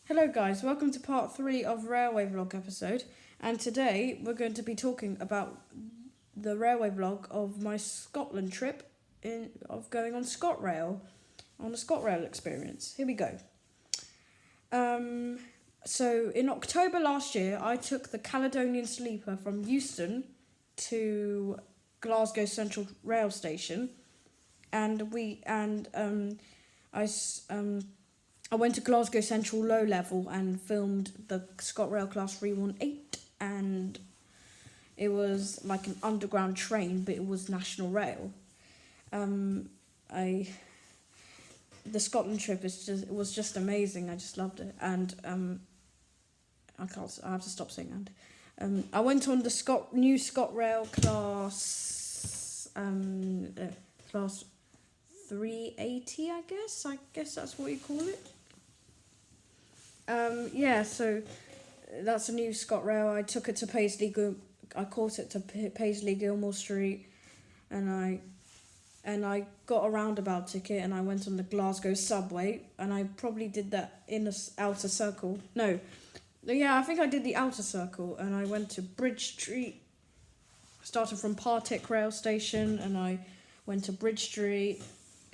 Hello guys, welcome to part 3 of Railway Vlog episode, and today we're going to be talking about the railway vlog of my Scotland trip of going on Scotrail, on a Scotrail experience. Here we go. So in October last year, I took the Caledonian Sleeper from Euston to Glasgow Central Rail Station, and I went to Glasgow Central Low Level and filmed the Scotrail Class 318, and it was like an underground train, but it was National Rail. The Scotland trip was just amazing. I just loved it, and I have to stop saying and. I went on the new Scotrail class 380. I guess that's what you call it. So that's a new Scotrail. I took it to I caught it to Paisley Gilmore Street, and I got a roundabout ticket, and I went on the Glasgow subway, and I probably did that in the outer circle. No, yeah, I think I did the outer circle, and I went to Bridge Street, started from Partick Rail Station, and I went to Bridge Street.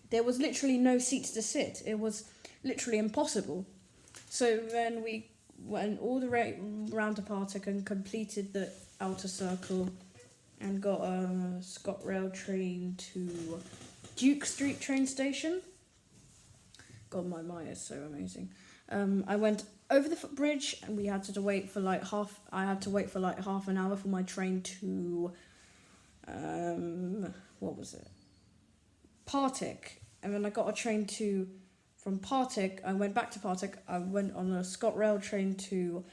There was literally no seats to sit. It was literally impossible. So then we went all the way round to Partick and completed the outer circle and got a Scotrail train to Duke Street train station. God, my mind is so amazing. I went over the footbridge, and we had to wait for like half an hour for my train to Partick, and then I got a train from Partick. I went back to Partick. I went on a Scotrail train to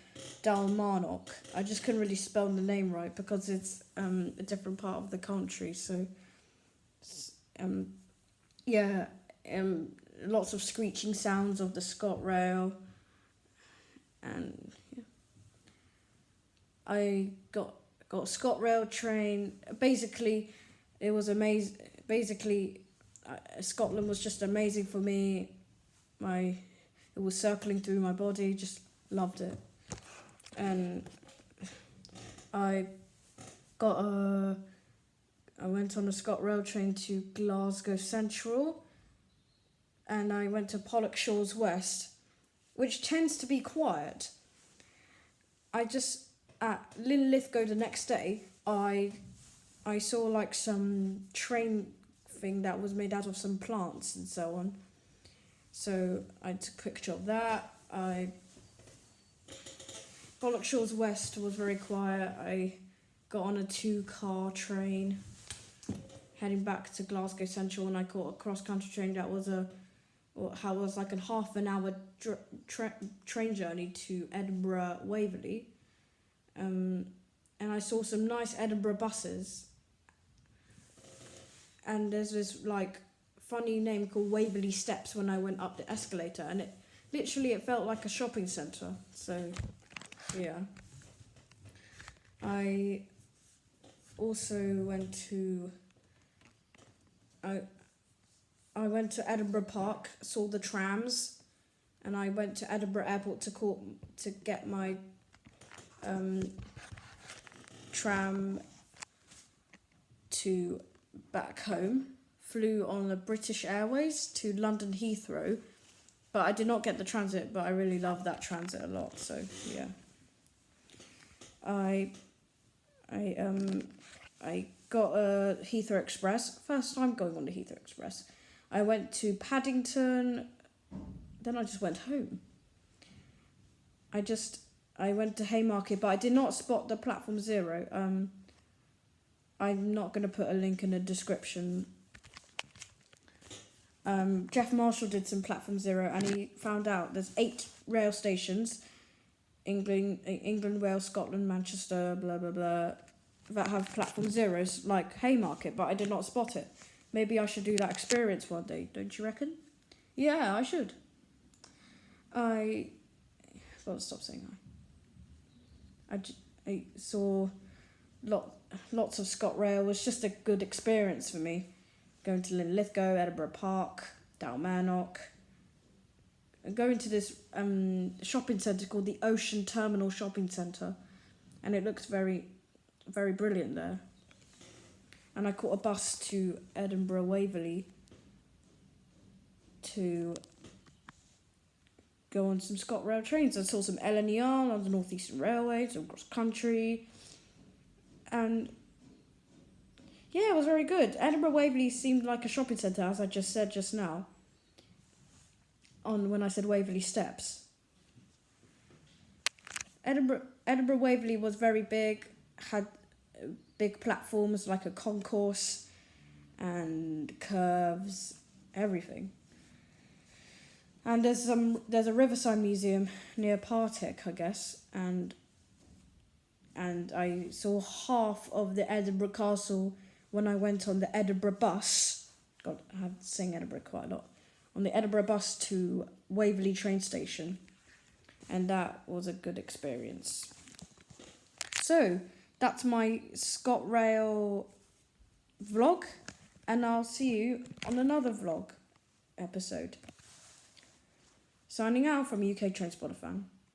Dalmarnock. I just couldn't really spell the name right because it's a different part of the country. So, lots of screeching sounds of the Scotrail, and yeah. I got a Scotrail train. Basically, it was amazing. Scotland was just amazing for me. It was circling through my body, just loved it. And I went on a Scotrail train to Glasgow Central, and I went to Pollokshaws West, which tends to be quiet. At Linlithgow the next day, I saw like some train thing that was made out of some plants and so on. So I took a picture of that. Pollokshaws West was very quiet. I got on a 2-car train heading back to Glasgow Central, and I caught a cross-country train that was like a half an hour train journey to Edinburgh Waverley. And I saw some nice Edinburgh buses. And there's this like funny name called Waverley Steps when I went up the escalator, and it felt like a shopping centre. So yeah. I also went to I went to Edinburgh Park, saw the trams, and I went to Edinburgh Airport to get my tram to back home. Flew on the British Airways to London Heathrow, but I did not get the transit, but I really love that transit a lot, so yeah. I got a Heathrow Express, first time going on the Heathrow Express. I went to Paddington, then I just went home. I went to Haymarket, but I did not spot the Platform Zero. I'm not going to put a link in the description. Jeff Marshall did some Platform Zero, and he found out there's 8 rail stations, England, Wales, Scotland, Manchester, blah, blah, blah, that have Platform Zeros, like Haymarket, but I did not spot it. Maybe I should do that experience one day, don't you reckon? Yeah, I should. Stop saying I saw lots of Scotrail. It was just a good experience for me. Going to Linlithgow, Edinburgh Park, Dalmarnock, going to this shopping centre called the Ocean Terminal Shopping Centre, and it looks very, very brilliant there. And I caught a bus to Edinburgh Waverley to go on some Scotrail trains. I saw some LNER on the North Eastern Railway, some cross country, and yeah, it was very good. Edinburgh Waverley seemed like a shopping centre, as I just said just now, when I said Waverley Steps. Edinburgh Waverley was very big, had big platforms like a concourse and curves, everything. And there's a riverside museum near Partick, I guess, and I saw half of the Edinburgh Castle when I went on the Edinburgh bus. God, I have to sing Edinburgh quite a lot. On the Edinburgh bus to Waverley train station, and that was a good experience. So that's my Scotrail vlog, and I'll see you on another vlog episode. Signing out from UK Transporter Fan.